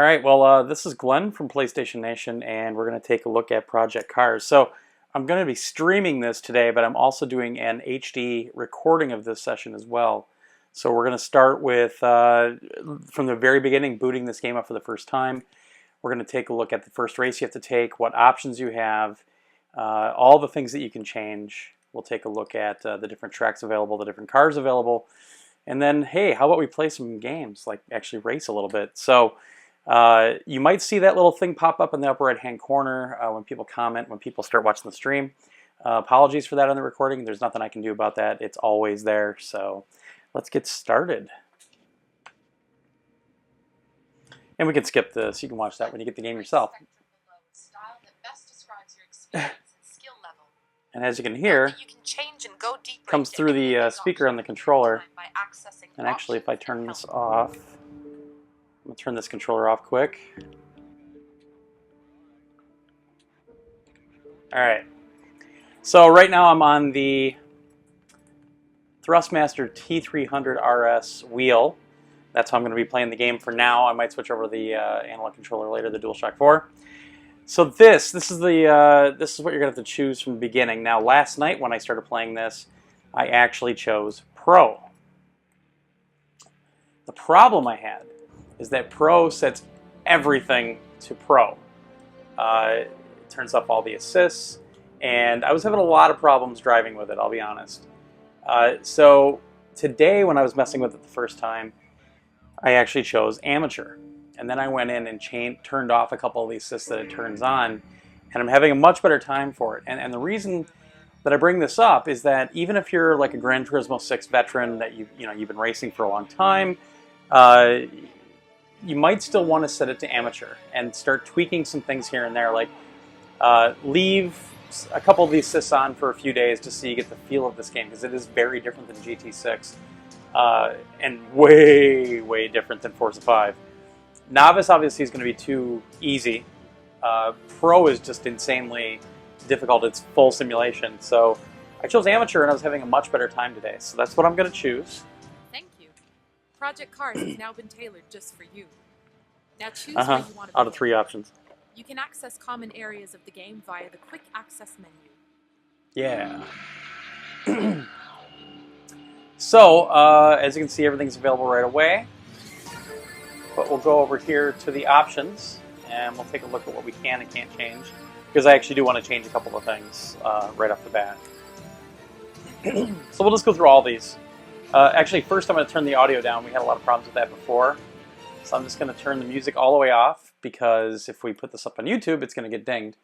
right, well, this is Glenn from PlayStation Nation, and we're going to take a look at Project Cars. So I'm going to be streaming this today, but I'm also doing an HD recording of this session as well. So we're going to start with, from the very beginning, booting this game up for the first time. We're going to take a look at the first race you have to take, what options you have, all the things that you can change. We'll take a look at the different tracks available, the different cars available. And then, hey, how about we play some games, like actually race a little bit. So you might see that little thing pop up in the upper right-hand corner when people comment, when people start watching the stream. Apologies for that on the recording. There's nothing I can do about that. It's always there. So let's get started. And we can skip this. You can watch that when you get the game yourself. And as you can hear, it comes through the speaker on the controller. And actually, if I turn this off, I'm going to turn this controller off quick. Alright. So right now I'm on the Thrustmaster T300 RS wheel. That's how I'm going to be playing the game for now. I might switch over to the analog controller later, the DualShock 4. So this is what you're going to have to choose from the beginning. Now, last night when I started playing this, I actually chose Pro. The problem I had is that Pro sets everything to Pro. It turns off all the assists, and I was having a lot of problems driving with it, I'll be honest. So today when I was messing with it the first time, I actually chose Amateur. And then I went in and turned off a couple of the assists that it turns on, and I'm having a much better time for it. And the reason that I bring this up is that even if you're like a Gran Turismo 6 veteran that you've been racing for a long time, you might still want to set it to Amateur and start tweaking some things here and there, like leave a couple of the assists on for a few days just so you get the feel of this game, because it is very different than GT6 and way, way different than Forza 5. Novice obviously is going to be too easy. Pro is just insanely difficult. It's full simulation. So I chose Amateur and I was having a much better time today. So that's what I'm going to choose. Thank you. Project Cars has now been tailored just for you. Now choose where you want to out of 3 options. You can access common areas of the game via the quick access menu. Yeah. So, as you can see, everything's available right away. But we'll go over here to the options, and we'll take a look at what we can and can't change, because I actually do want to change a couple of things right off the bat. So we'll just go through all these. Actually, first I'm going to turn the audio down. We had a lot of problems with that before. So I'm just going to turn the music all the way off, because if we put this up on YouTube, it's going to get dinged.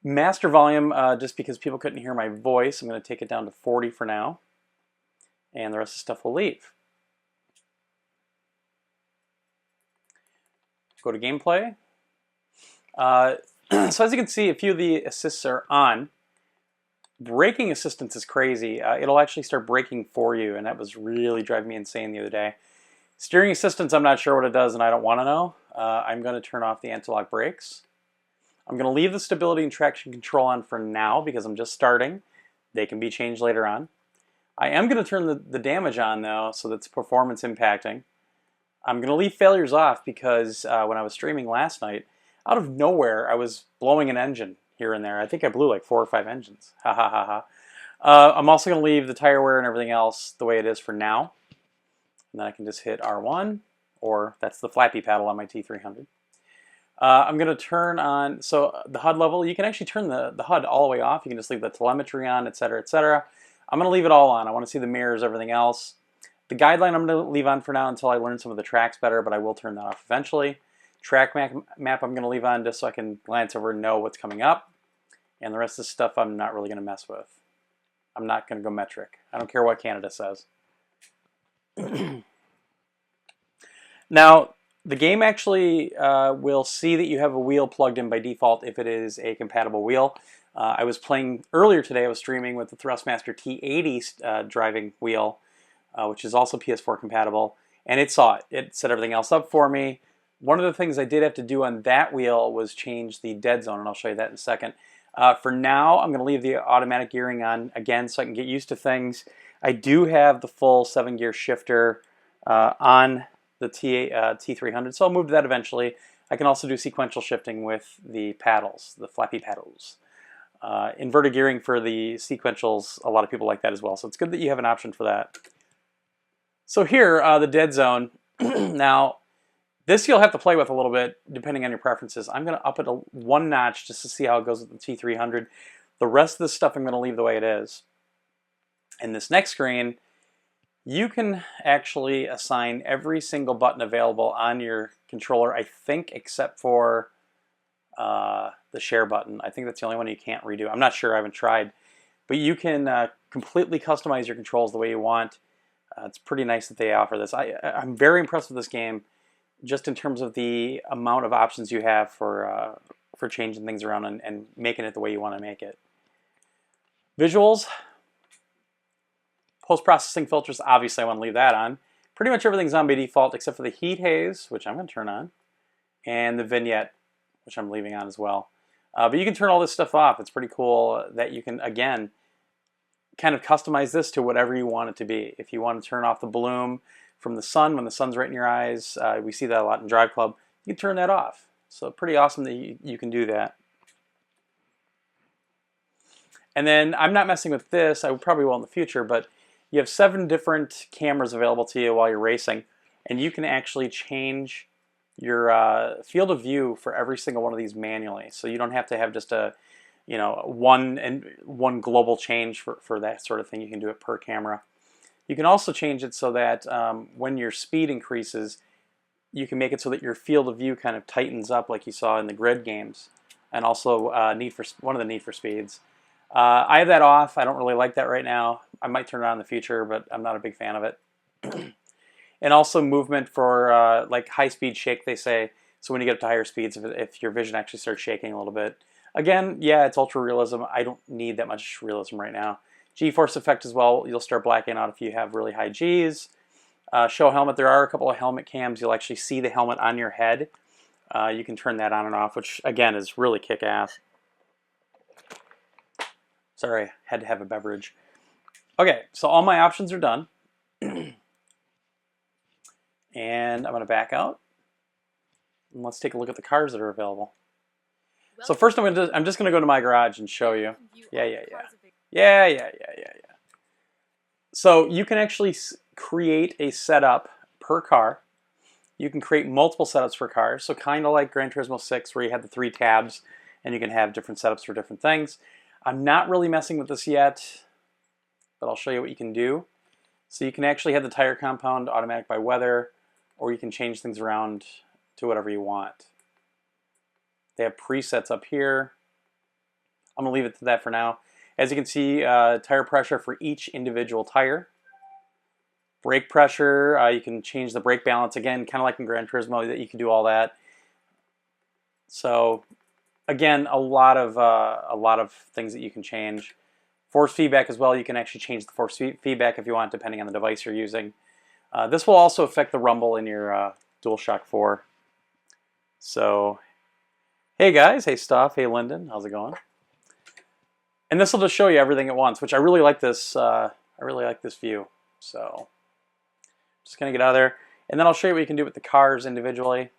Master volume, just because people couldn't hear my voice, I'm going to take it down to 40 for now. And the rest of the stuff will leave. Go to gameplay. So as you can see, a few of the assists are on. Braking assistance is crazy. It'll actually start braking for you, and that was really driving me insane the other day. Steering assistance, I'm not sure what it does, and I don't want to know. I'm going to turn off the anti-lock brakes. I'm going to leave the stability and traction control on for now because I'm just starting. They can be changed later on. I am going to turn the damage on, though, so that's performance impacting. I'm going to leave failures off because when I was streaming last night, out of nowhere, I was blowing an engine here and there. I think I blew like 4 or 5 engines. Ha ha ha ha. I'm also going to leave the tire wear and everything else the way it is for now. And then I can just hit R1, or that's the flappy paddle on my T300. I'm going to turn on, so the HUD level, you can actually turn the HUD all the way off. You can just leave the telemetry on, etc., etc. I'm going to leave it all on. I want to see the mirrors, everything else. The guideline I'm going to leave on for now until I learn some of the tracks better, but I will turn that off eventually. Track map I'm going to leave on just so I can glance over and know what's coming up. And the rest of the stuff I'm not really going to mess with. I'm not going to go metric. I don't care what Canada says. Now, the game actually will see that you have a wheel plugged in by default if it is a compatible wheel. I was playing earlier today, I was streaming with the Thrustmaster T80 driving wheel, which is also PS4 compatible, and it saw it. It set everything else up for me. One of the things I did have to do on that wheel was change the dead zone, and I'll show you that in a second. For now, I'm going to leave the automatic gearing on again so I can get used to things. I do have the full 7-gear shifter on the T300, so I'll move to that eventually. I can also do sequential shifting with the paddles, the flappy paddles. Inverted gearing for the sequentials, a lot of people like that as well, so it's good that you have an option for that. So here, the dead zone. Now, this you'll have to play with a little bit depending on your preferences. I'm going to up it one notch just to see how it goes with the T300. The rest of this stuff I'm going to leave the way it is. In this next screen, you can actually assign every single button available on your controller, I think, except for the share button. I think that's the only one you can't redo. I'm not sure, I haven't tried. But you can completely customize your controls the way you want. It's pretty nice that they offer this. I'm very impressed with this game, just in terms of the amount of options you have for changing things around and making it the way you want to make it. Visuals. Post-processing filters, obviously I want to leave that on. Pretty much everything's on by default except for the heat haze, which I'm going to turn on, and the vignette, which I'm leaving on as well. But you can turn all this stuff off. It's pretty cool that you can, again, kind of customize this to whatever you want it to be. If you want to turn off the bloom from the sun when the sun's right in your eyes, we see that a lot in Drive Club, you can turn that off. So pretty awesome that you can do that. And then I'm not messing with this, I probably will in the future, but you have 7 different cameras available to you while you're racing, and you can actually change your field of view for every single one of these manually. So you don't have to have just a, one global change for that sort of thing. You can do it per camera. You can also change it so that when your speed increases, you can make it so that your field of view kind of tightens up, like you saw in the grid games, and also one of the Need for Speeds. I have that off. I don't really like that right now. I might turn it on in the future, but I'm not a big fan of it. And also movement for like high-speed shake, they say. So when you get up to higher speeds, if your vision actually starts shaking a little bit. Again, yeah, it's ultra realism. I don't need that much realism right now. G-force effect as well. You'll start blacking out if you have really high Gs. Show helmet. There are a couple of helmet cams. You'll actually see the helmet on your head. You can turn that on and off, which again is really kick-ass. Sorry, had to have a beverage. Okay, so all my options are done. And I'm going to back out. And let's take a look at the cars that are available. So first I'm just going to go to my garage and show you. Yeah. So you can actually create a setup per car. You can create multiple setups for cars. So kind of like Gran Turismo 6 where you have the 3 tabs and you can have different setups for different things. I'm not really messing with this yet, but I'll show you what you can do. So you can actually have the tire compound automatic by weather, or you can change things around to whatever you want. They have presets up here. I'm going to leave it to that for now. As you can see, tire pressure for each individual tire. Brake pressure, you can change the brake balance. Again, kind of like in Gran Turismo, that you can do all that. So again, a lot of things that you can change. Force feedback as well. You can actually change the force feedback if you want, depending on the device you're using. This will also affect the rumble in your DualShock 4. So, hey guys, hey Stoff, hey Lyndon, how's it going? And this will just show you everything at once, which I really like this. I really like this view. So, just gonna get out of there, and then I'll show you what you can do with the cars individually.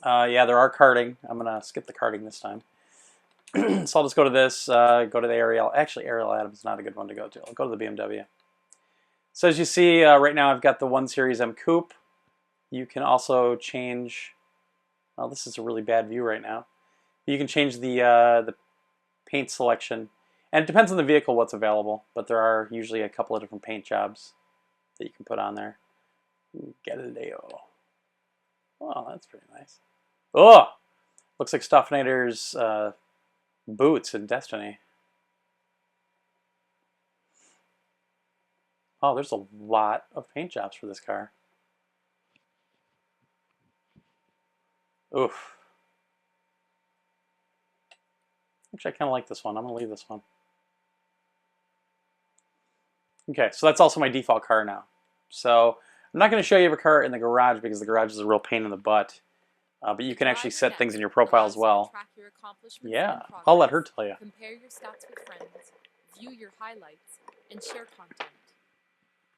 Yeah, there are karting. I'm gonna skip the karting this time. So I'll just go to this, go to the Ariel. Actually, Ariel Adams is not a good one to go to. I'll go to the BMW. So as you see, right now I've got the 1 Series M Coupe. You can also change, well, this is a really bad view right now. You can change the paint selection. And it depends on the vehicle what's available, but there are usually a couple of different paint jobs that you can put on there. Ooh, Galileo. Oh, that's pretty nice. Oh! Looks like Stoffnader's boots in Destiny. Oh, there's a lot of paint jobs for this car. Oof. Actually, I kind of like this one. I'm going to leave this one. Okay, so that's also my default car now. So I'm not going to show you every car in the garage because the garage is a real pain in the butt. But you can actually set things in your profile as well. Yeah, I'll let her tell you. Compare your stats with friends, view your highlights, and share content.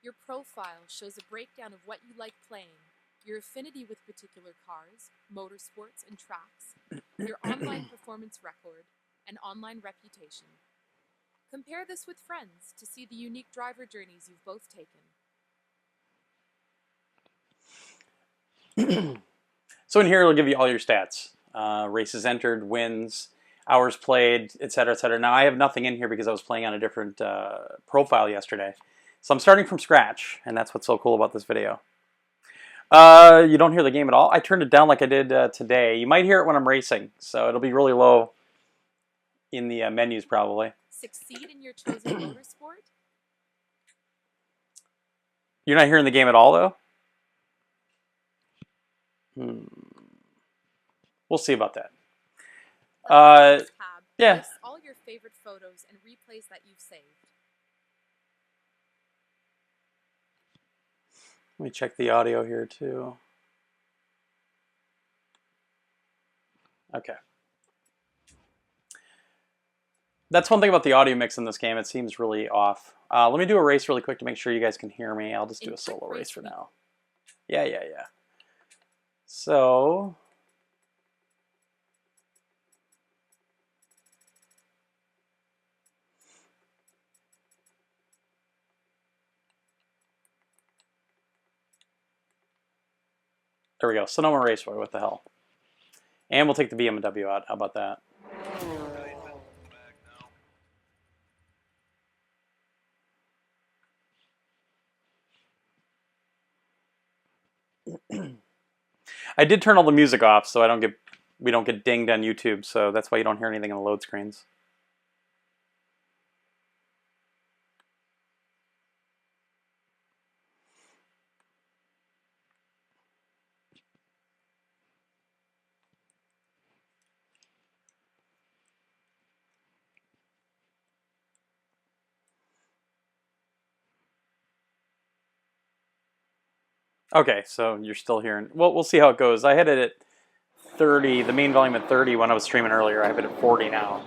Your profile shows a breakdown of what you like playing, your affinity with particular cars, motorsports, and tracks, your online performance record, and online reputation. Compare this with friends to see the unique driver journeys you've both taken. So in here, it'll give you all your stats. Races entered, wins, hours played, etc., etc. Now, I have nothing in here because I was playing on a different profile yesterday. So I'm starting from scratch, and that's what's so cool about this video. You don't hear the game at all. I turned it down like I did today. You might hear it when I'm racing, so it'll be really low in the menus probably. Succeed in your chosen motorsport? You're not hearing the game at all, though? We'll see about that. Tab yeah. lists all your favorite photos and replays that you've saved. Let me check the audio here too. Okay. That's one thing about the audio mix in this game. It seems really off. Let me do a race really quick to make sure you guys can hear me. I'll just do a solo race for now. Yeah. So... there we go. Sonoma Raceway, what the hell. And we'll take the BMW out. How about that? I did turn all the music off so we don't get dinged on YouTube, so that's why you don't hear anything in the load screens. Okay, so you're still hearing. Well, we'll see how it goes. I had it at 30, the main volume at 30 when I was streaming earlier. I have it at 40 now.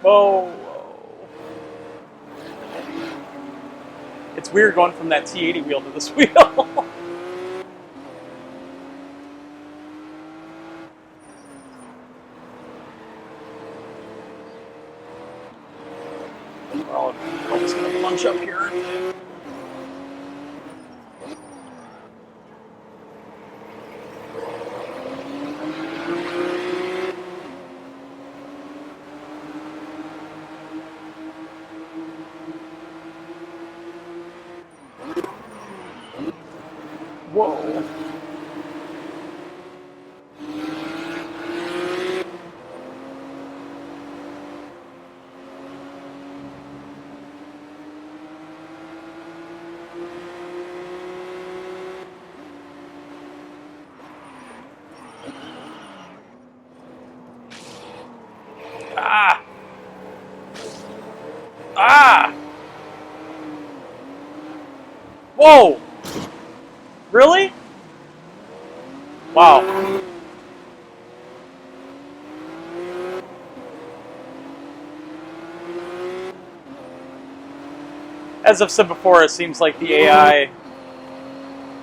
Whoa. It's weird going from that T80 wheel to this wheel. Well, I'm just going to lunge up here. Whoa. Ah! Ah! Whoa! Really? Wow. As I've said before, it seems like the AI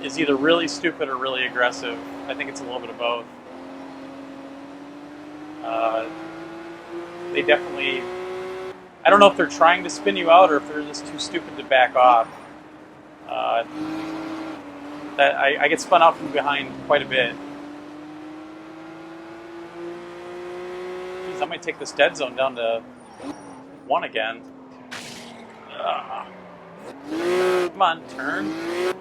is either really stupid or really aggressive. I think it's a little bit of both. They definitely... I don't know if they're trying to spin you out or if they're just too stupid to back off. I get spun out from behind quite a bit. Jeez, I might take this dead zone down to 1 again. Come on, turn.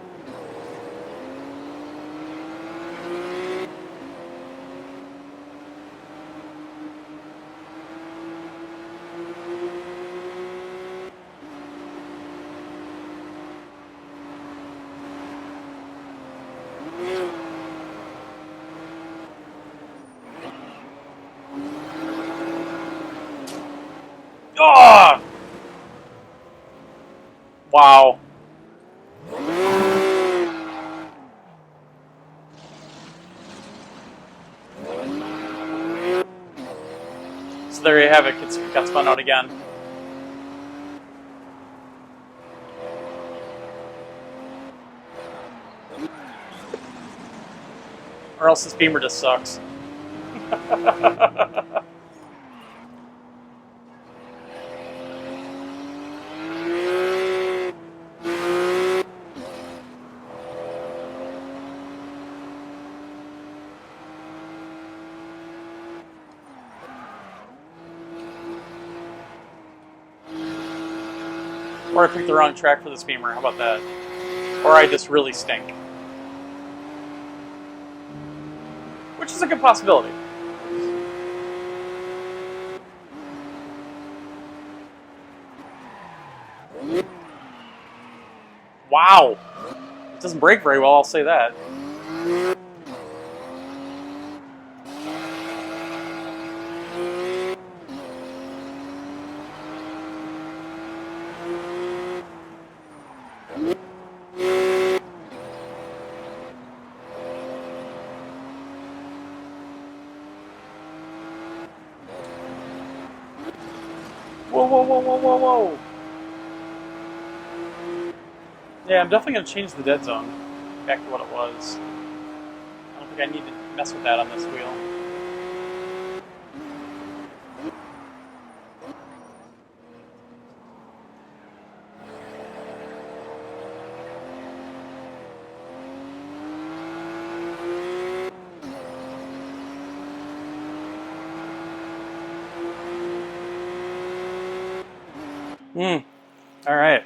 Wow. So there you have it. It got spun out again. Or else this beamer just sucks. Or I picked the wrong track for this beamer. How about that? Or I just really stink. Which is a good possibility. Wow. It doesn't brake very well, I'll say that. Whoa, whoa, whoa, whoa, whoa, whoa. Yeah, I'm definitely going to change the dead zone back to what it was. I don't think I need to mess with that on this wheel. Alright.